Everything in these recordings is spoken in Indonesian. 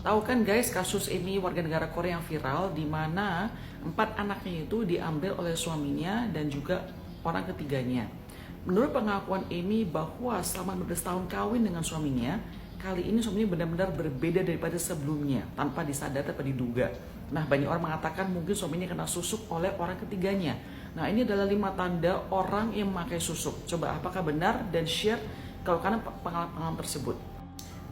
Tahu kan guys kasus ini warga negara Korea yang viral di mana 4 anaknya itu diambil oleh suaminya dan juga orang ketiganya. Menurut pengakuan Amy bahwa selama 15 tahun kawin dengan suaminya, kali ini suaminya benar-benar berbeda daripada sebelumnya tanpa disadari atau diduga. Nah, banyak orang mengatakan mungkin suaminya kena susuk oleh orang ketiganya. Nah, ini adalah 5 tanda orang yang memakai susuk. Coba apakah benar dan share kalau kalian pengalaman tersebut.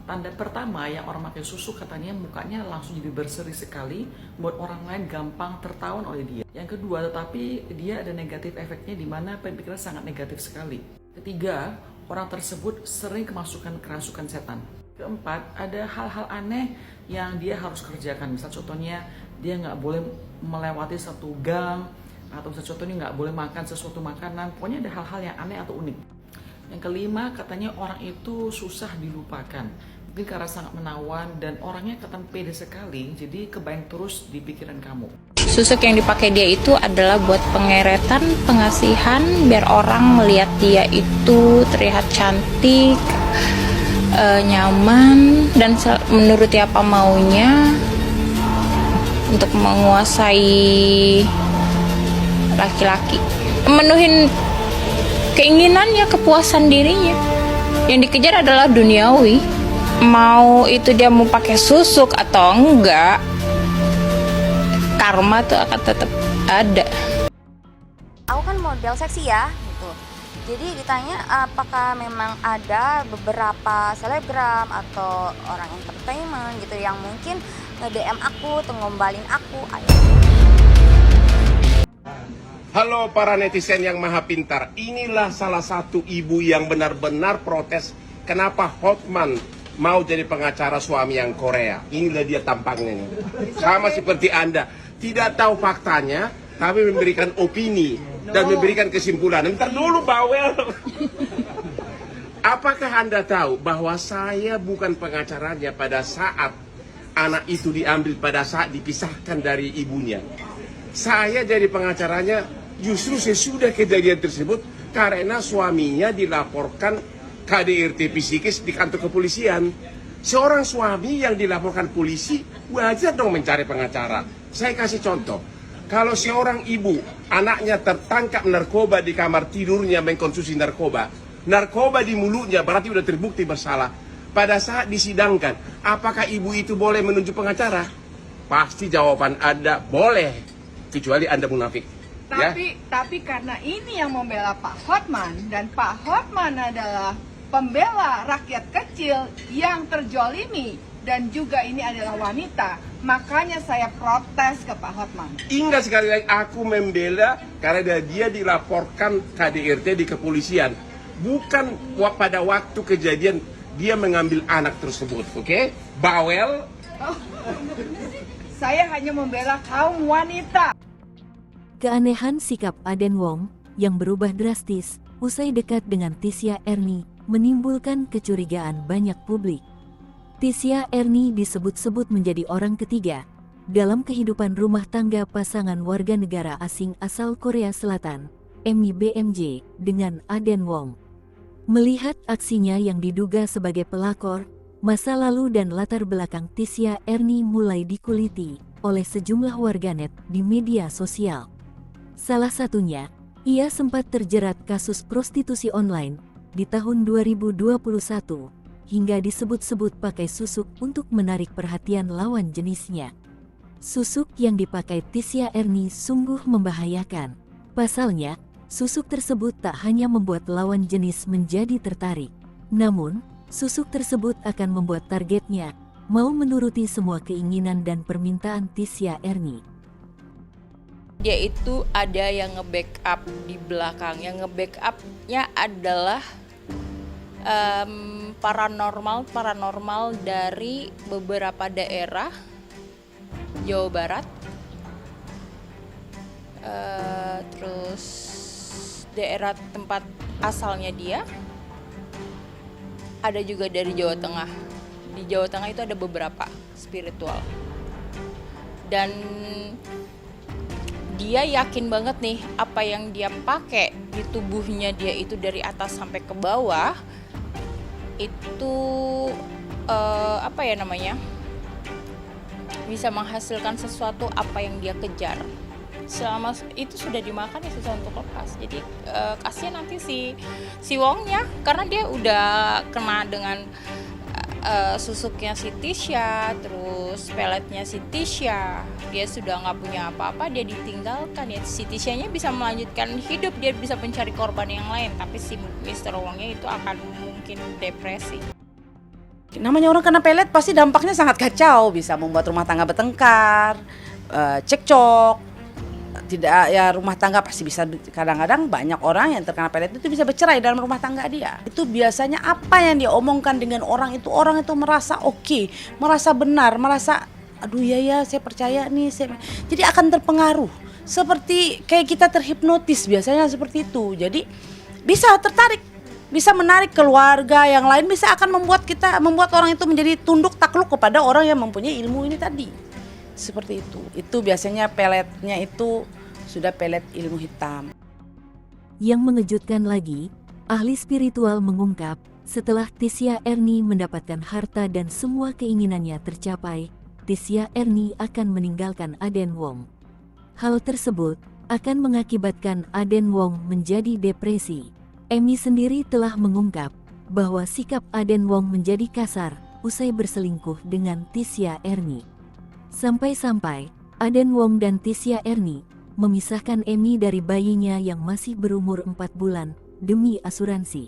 Tanda pertama yang orang pakai susuk katanya mukanya langsung jadi berseri sekali, buat orang lain gampang tertawan oleh dia. Yang kedua, tetapi dia ada negatif efeknya di mana pemikiran sangat negatif sekali. Ketiga, orang tersebut sering kemasukan kerasukan setan. Keempat, ada hal-hal aneh yang dia harus kerjakan. Misal contohnya dia nggak boleh melewati satu gang, atau misal contohnya nggak boleh makan sesuatu makanan. Pokoknya ada hal-hal yang aneh atau unik. Yang kelima, katanya orang itu susah dilupakan. Mungkin karena sangat menawan dan orangnya kelihatan pede sekali, jadi kebayang terus di pikiran kamu. Susuk yang dipakai dia itu adalah buat pengeretan, pengasihan, biar orang melihat dia itu terlihat cantik, nyaman, dan menuruti apa maunya untuk menguasai laki-laki. Menuhin keinginannya, kepuasan dirinya. Yang dikejar adalah duniawi. Mau itu dia mau pakai susuk atau enggak, karma tuh akan tetap ada. Aku kan model seksi ya, gitu. Jadi ditanya apakah memang ada beberapa selebgram atau orang entertainment gitu yang mungkin nge-DM aku, atau ngombalin aku. Halo para netizen yang maha pintar. Inilah salah satu ibu yang benar-benar protes kenapa Hotman mau jadi pengacara suami yang Korea. Inilah dia tampangnya nih. Sama seperti Anda, tidak tahu faktanya tapi memberikan opini dan memberikan kesimpulan. Ntar dulu bawel. Apakah Anda tahu bahwa saya bukan pengacaranya pada saat anak itu diambil, pada saat dipisahkan dari ibunya? Saya jadi pengacaranya justru sesudah kejadian tersebut karena suaminya dilaporkan KDRT psikis di kantor kepolisian. Seorang suami yang dilaporkan polisi wajar dong mencari pengacara. Saya kasih contoh. Kalau seorang ibu, anaknya tertangkap narkoba di kamar tidurnya mengkonsumsi narkoba, narkoba di mulutnya berarti sudah terbukti bersalah. Pada saat disidangkan, apakah ibu itu boleh menunjuk pengacara? Pasti jawaban Anda boleh, kecuali Anda munafik. Tapi karena ini yang membela Pak Hotman, dan Pak Hotman adalah pembela rakyat kecil yang terjolimi, dan juga ini adalah wanita, makanya saya protes ke Pak Hotman. Ingat sekali lagi, aku membela karena dia dilaporkan KDRT di kepolisian, bukan pada waktu kejadian dia mengambil anak tersebut. Oke? Bawel. Saya hanya membela kaum wanita. Keanehan sikap Aden Wong yang berubah drastis usai dekat dengan Tisya Erni menimbulkan kecurigaan banyak publik. Tisya Erni disebut-sebut menjadi orang ketiga dalam kehidupan rumah tangga pasangan warga negara asing asal Korea Selatan, Emi BMJ, dengan Aden Wong. Melihat aksinya yang diduga sebagai pelakor, masa lalu dan latar belakang Tisya Erni mulai dikuliti oleh sejumlah warganet di media sosial. Salah satunya, ia sempat terjerat kasus prostitusi online di tahun 2021 hingga disebut-sebut pakai susuk untuk menarik perhatian lawan jenisnya. Susuk yang dipakai Tisya Erni sungguh membahayakan. Pasalnya, susuk tersebut tak hanya membuat lawan jenis menjadi tertarik, namun susuk tersebut akan membuat targetnya mau menuruti semua keinginan dan permintaan Tisya Erni. Dia itu ada yang nge-backup di belakang. Yang nge-backupnya adalah paranormal dari beberapa daerah Jawa Barat, terus daerah tempat asalnya dia, ada juga dari Jawa Tengah. Di Jawa Tengah itu ada beberapa spiritual, dan dia yakin banget nih apa yang dia pakai di tubuhnya dia itu dari atas sampai ke bawah itu bisa menghasilkan sesuatu apa yang dia kejar. Selama itu sudah dimakan ya susah untuk lepas. Jadi kasihan nanti si Wongnya, karena dia udah kena dengan susuknya si Tisha, terus peletnya si Tisha. Dia sudah nggak punya apa-apa, dia ditinggalkan ya. Si Tisha-nya bisa melanjutkan hidup, dia bisa mencari korban yang lain, tapi si Mr. Wongnya itu akan mungkin depresi. Namanya orang kena pelet pasti dampaknya sangat kacau, bisa membuat rumah tangga bertengkar, cekcok. Tidak ya, rumah tangga pasti bisa, kadang-kadang banyak orang yang terkena pelet itu bisa bercerai dalam rumah tangga dia. Itu biasanya apa yang dia omongkan dengan orang itu merasa oke, merasa benar, merasa aduh ya saya percaya nih, jadi akan terpengaruh. Seperti kayak kita terhipnotis biasanya seperti itu. Jadi bisa tertarik, bisa menarik keluarga yang lain, bisa akan membuat orang itu menjadi tunduk takluk kepada orang yang mempunyai ilmu ini tadi. Seperti itu. Itu biasanya peletnya itu sudah pelet ilmu hitam. Yang mengejutkan lagi, ahli spiritual mengungkap, setelah Tisha Ernie mendapatkan harta dan semua keinginannya tercapai, Tisha Ernie akan meninggalkan Aden Wong. Hal tersebut akan mengakibatkan Aden Wong menjadi depresi. Emi sendiri telah mengungkap bahwa sikap Aden Wong menjadi kasar usai berselingkuh dengan Tisha Ernie. Sampai-sampai Aden Wong dan Tisha Ernie memisahkan Emi dari bayinya yang masih berumur 4 bulan demi asuransi.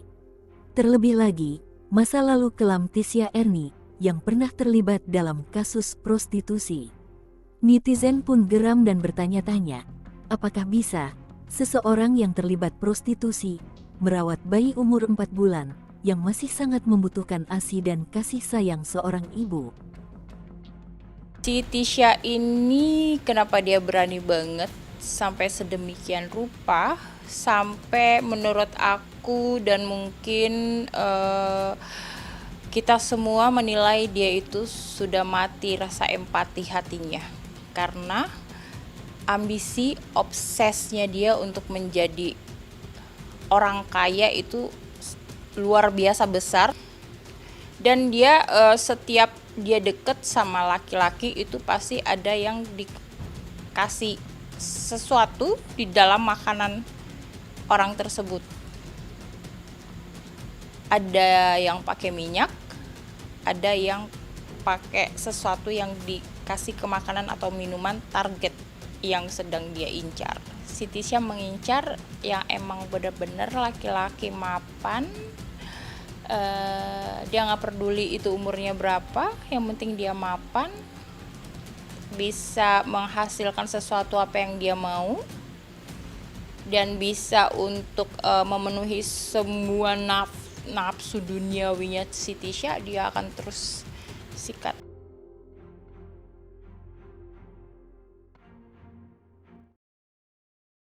Terlebih lagi, masa lalu kelam Tisha Ernie yang pernah terlibat dalam kasus prostitusi. Netizen pun geram dan bertanya-tanya, apakah bisa seseorang yang terlibat prostitusi merawat bayi umur 4 bulan yang masih sangat membutuhkan ASI dan kasih sayang seorang ibu? Si Tisha ini kenapa dia berani banget sampai sedemikian rupa, sampai menurut aku dan mungkin kita semua menilai dia itu sudah mati rasa empati hatinya, karena ambisi obsesnya dia untuk menjadi orang kaya itu luar biasa besar. Dan dia setiap dia deket sama laki-laki itu pasti ada yang dikasih sesuatu di dalam makanan orang tersebut. Ada yang pakai minyak, ada yang pakai sesuatu yang dikasih ke makanan atau minuman target yang sedang dia incar. Si Tisha mengincar yang emang benar-benar laki-laki mapan. Dia nggak peduli itu umurnya berapa, yang penting dia mapan, bisa menghasilkan sesuatu apa yang dia mau, dan bisa untuk memenuhi semua nafsu duniawinya si Tisha. Dia akan terus sikat.